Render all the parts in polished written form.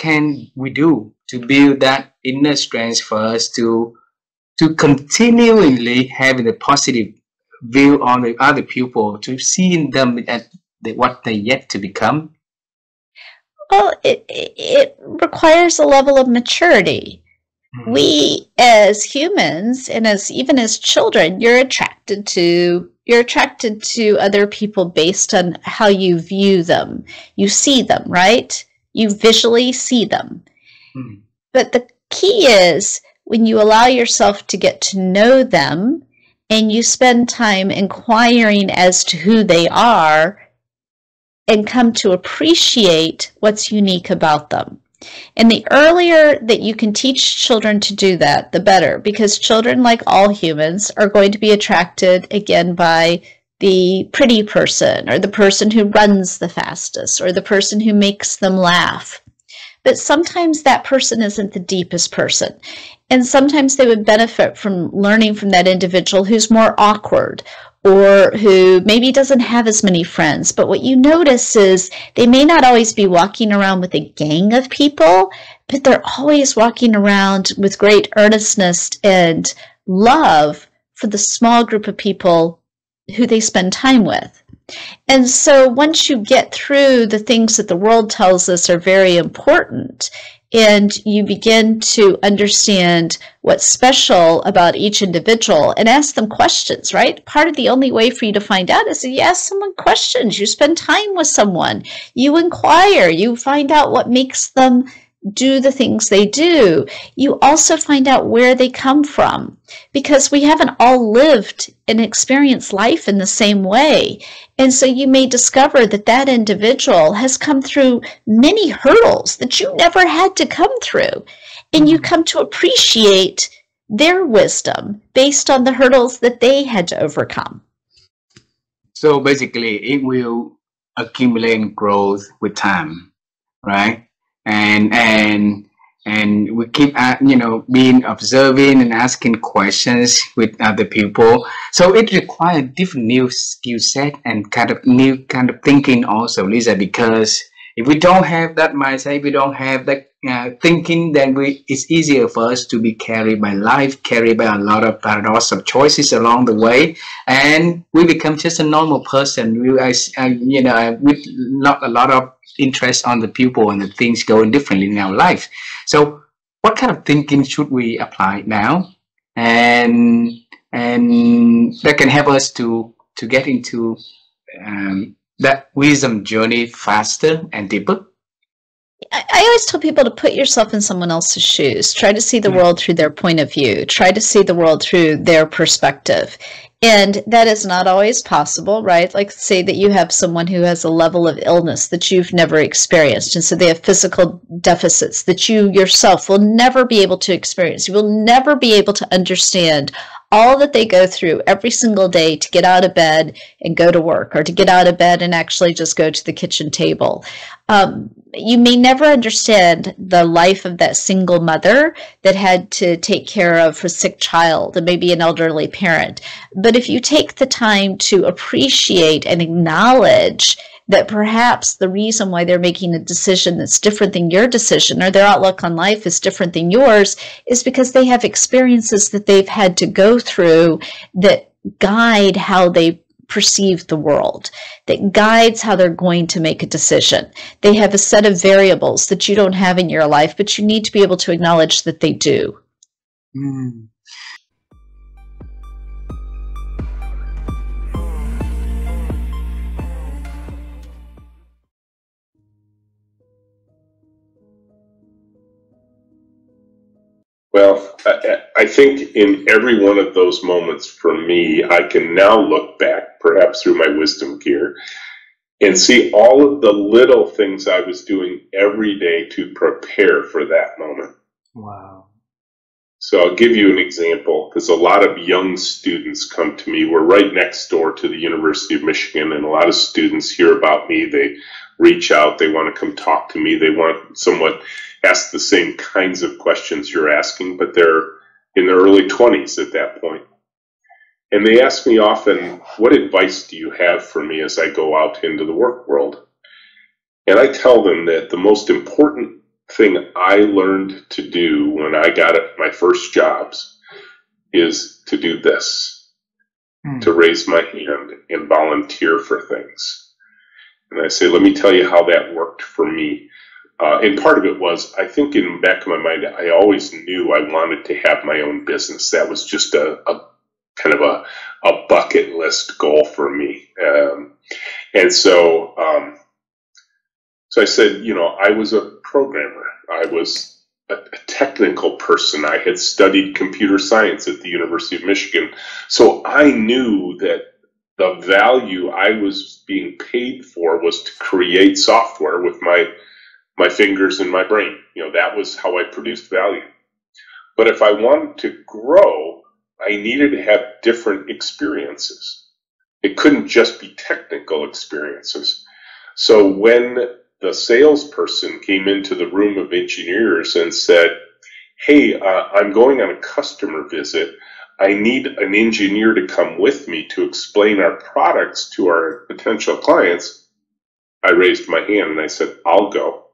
can we do to build that inner strength for us to continually having a positive view on the other people, to seeing them at what they yet to become? Well, it requires a level of maturity. We as humans and even as children, you're attracted to other people based on how you view them. You see them, right? You visually see them. But the key is when you allow yourself to get to know them and you spend time inquiring as to who they are and come to appreciate what's unique about them. And the earlier that you can teach children to do that, the better, because children, like all humans, are going to be attracted again by the pretty person or the person who runs the fastest or the person who makes them laugh. But sometimes that person isn't the deepest person. And sometimes they would benefit from learning from that individual who's more awkward or who maybe doesn't have as many friends. But what you notice is they may not always be walking around with a gang of people, but they're always walking around with great earnestness and love for the small group of people who they spend time with. And so once you get through the things that the world tells us are very important, and you begin to understand what's special about each individual and ask them questions, right? Part of the only way for you to find out is that you ask someone questions. You spend time with someone. You inquire. You find out what makes them do the things they do. You also find out where they come from, because we haven't all lived and experienced life in the same way. And so you may discover that that individual has come through many hurdles that you never had to come through. And you come to appreciate their wisdom based on the hurdles that they had to overcome. So basically, it will accumulate growth with time, right? And we keep being observing and asking questions with other people. So it requires different new skill set and new kind of thinking also, Lisa, because if we don't have that mindset, if we don't have that thinking, then it's easier for us to be carried by life, carried by a lot of paradox of choices along the way, and we become just a normal person. With not a lot of interest on the people and the things going differently in our life. So what kind of thinking should we apply now, and that can help us to get into that wisdom journey faster and deeper? I always tell people to put yourself in someone else's shoes. Try to see the world through their point of view. Try to see the world through their perspective. And that is not always possible, right? Like, say that you have someone who has a level of illness that you've never experienced. And so they have physical deficits that you yourself will never be able to experience. You will never be able to understand all that they go through every single day to get out of bed and go to work, or to get out of bed and actually just go to the kitchen table. You may never understand the life of that single mother that had to take care of a sick child and maybe an elderly parent. But if you take the time to appreciate and acknowledge that perhaps the reason why they're making a decision that's different than your decision, or their outlook on life is different than yours, is because they have experiences that they've had to go through that guide how they perceive the world, that guides how they're going to make a decision. They have a set of variables that you don't have in your life, but you need to be able to acknowledge that they do. Well, I think in every one of those moments for me, I can now look back, perhaps through my wisdom gear, and see all of the little things I was doing every day to prepare for that moment. Wow. So I'll give you an example, because a lot of young students come to me. We're right next door to the University of Michigan, and a lot of students hear about me. They reach out. They want to come talk to me. They want somewhat ask the same kinds of questions you're asking, but they're in their early 20s at that point. And they ask me often, what advice do you have for me as I go out into the work world? And I tell them that the most important thing I learned to do when I got my first jobs is to do this, to raise my hand and volunteer for things. And I say, let me tell you how that worked for me. And part of it was, I think in the back of my mind, I always knew I wanted to have my own business. That was just a kind of a bucket list goal for me. And so I said, I was a programmer. I was a technical person. I had studied computer science at the University of Michigan. So I knew that the value I was being paid for was to create software with my fingers and my brain. That was how I produced value. But if I wanted to grow, I needed to have different experiences. It couldn't just be technical experiences. So when the salesperson came into the room of engineers and said, hey, I'm going on a customer visit. I need an engineer to come with me to explain our products to our potential clients. I raised my hand and I said, I'll go.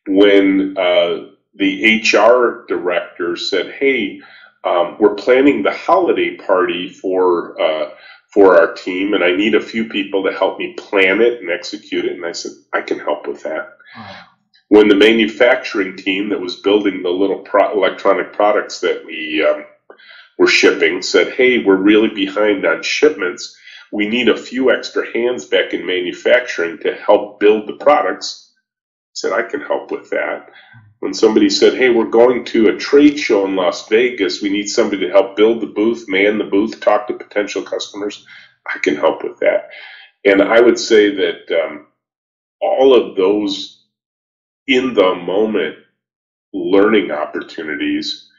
When the HR director said, hey, we're planning the holiday party for our team, and I need a few people to help me plan it and execute it. And I said, I can help with that. Wow. When the manufacturing team that was building the little electronic products that we were shipping said, hey, we're really behind on shipments. We need a few extra hands back in manufacturing to help build the products. I said, I can help with that. When somebody said, hey, we're going to a trade show in Las Vegas, we need somebody to help build the booth, man the booth, talk to potential customers, I can help with that. And I would say that all of those in the moment learning opportunities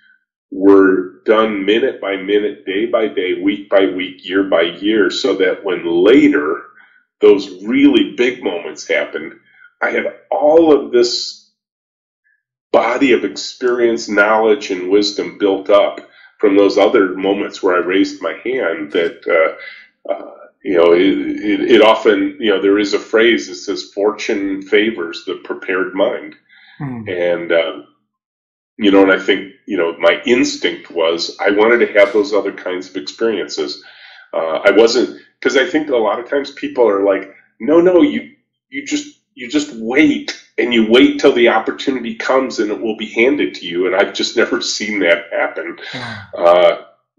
were done minute by minute, day by day, week by week, year by year, so that when later those really big moments happened, I had all of this body of experience, knowledge, and wisdom built up from those other moments where I raised my hand that, it often, there is a phrase that says fortune favors the prepared mind. And, and I think, my instinct was I wanted to have those other kinds of experiences. I wasn't, because I think a lot of times people are like, no, you just wait. And you wait till the opportunity comes and it will be handed to you. And I've just never seen that happen.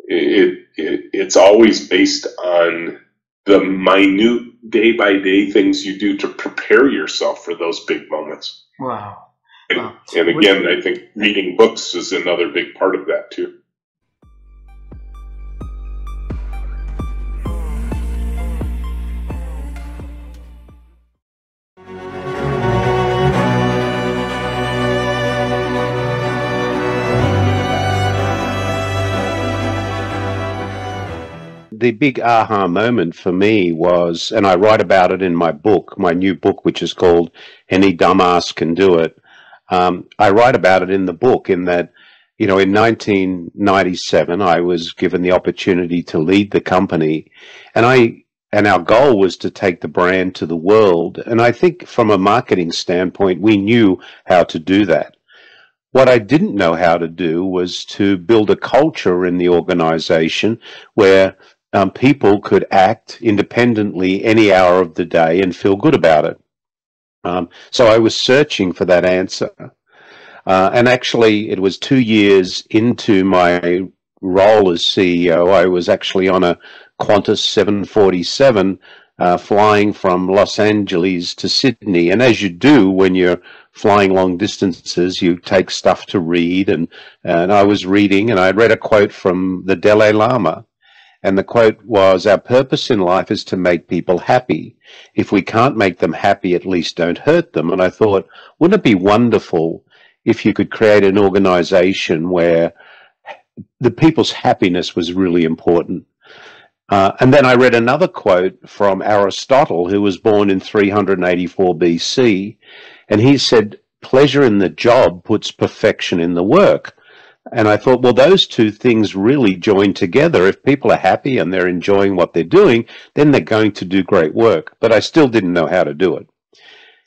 It's always based on the minute day-by-day things you do to prepare yourself for those big moments. Wow. And again, I think reading books is another big part of that too. The big aha moment for me was, and I write about it in my book, my new book, which is called Any Dumbass Can Do It. I write about it in the book in that, in 1997, I was given the opportunity to lead the company, and our goal was to take the brand to the world. And I think from a marketing standpoint, we knew how to do that. What I didn't know how to do was to build a culture in the organization where people could act independently any hour of the day and feel good about it. So I was searching for that answer. And actually, it was 2 years into my role as CEO. I was actually on a Qantas 747 flying from Los Angeles to Sydney. And as you do when you're flying long distances, you take stuff to read. And I was reading, and I read a quote from the Dalai Lama. And the quote was, our purpose in life is to make people happy. If we can't make them happy, at least don't hurt them. And I thought, wouldn't it be wonderful if you could create an organization where the people's happiness was really important? And then I read another quote from Aristotle, who was born in 384 BC. And he said, pleasure in the job puts perfection in the work. And I thought, well, those two things really join together. If people are happy and they're enjoying what they're doing, then they're going to do great work. But I still didn't know how to do it.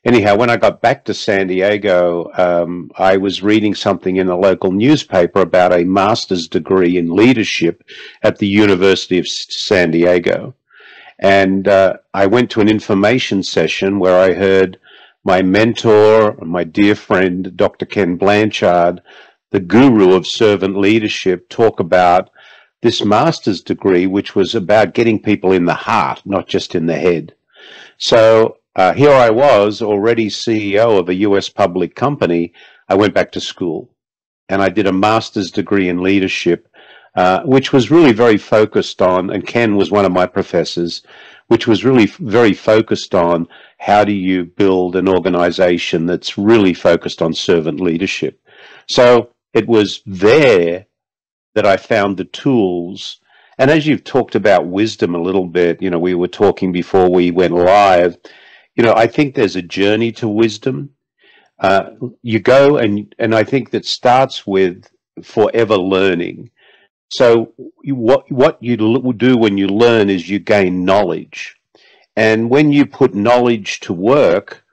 anyhow, when I got back to San Diego, I was reading something in a local newspaper about a master's degree in leadership at the University of San Diego. And I went to an information session where I heard my mentor, my dear friend, Dr. Ken Blanchard, the guru of servant leadership, talk about this master's degree, which was about getting people in the heart, not just in the head. So here I was, already CEO of a US public company. I went back to school and I did a master's degree in leadership, which was really very focused on, and Ken was one of my professors, which was really very focused on how do you build an organization that's really focused on servant leadership. So it was there that I found the tools. And as you've talked about wisdom a little bit, you know, we were talking before we went live, you know, I think there's a journey to wisdom. You go and I think that starts with forever learning. So what you do when you learn is you gain knowledge. And when you put knowledge to work,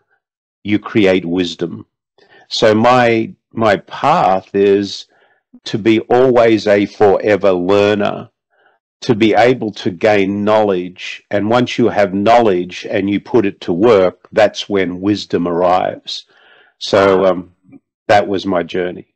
you create wisdom. So my path is to be always a forever learner, to be able to gain knowledge. And once you have knowledge and you put it to work, that's when wisdom arrives. So that was my journey.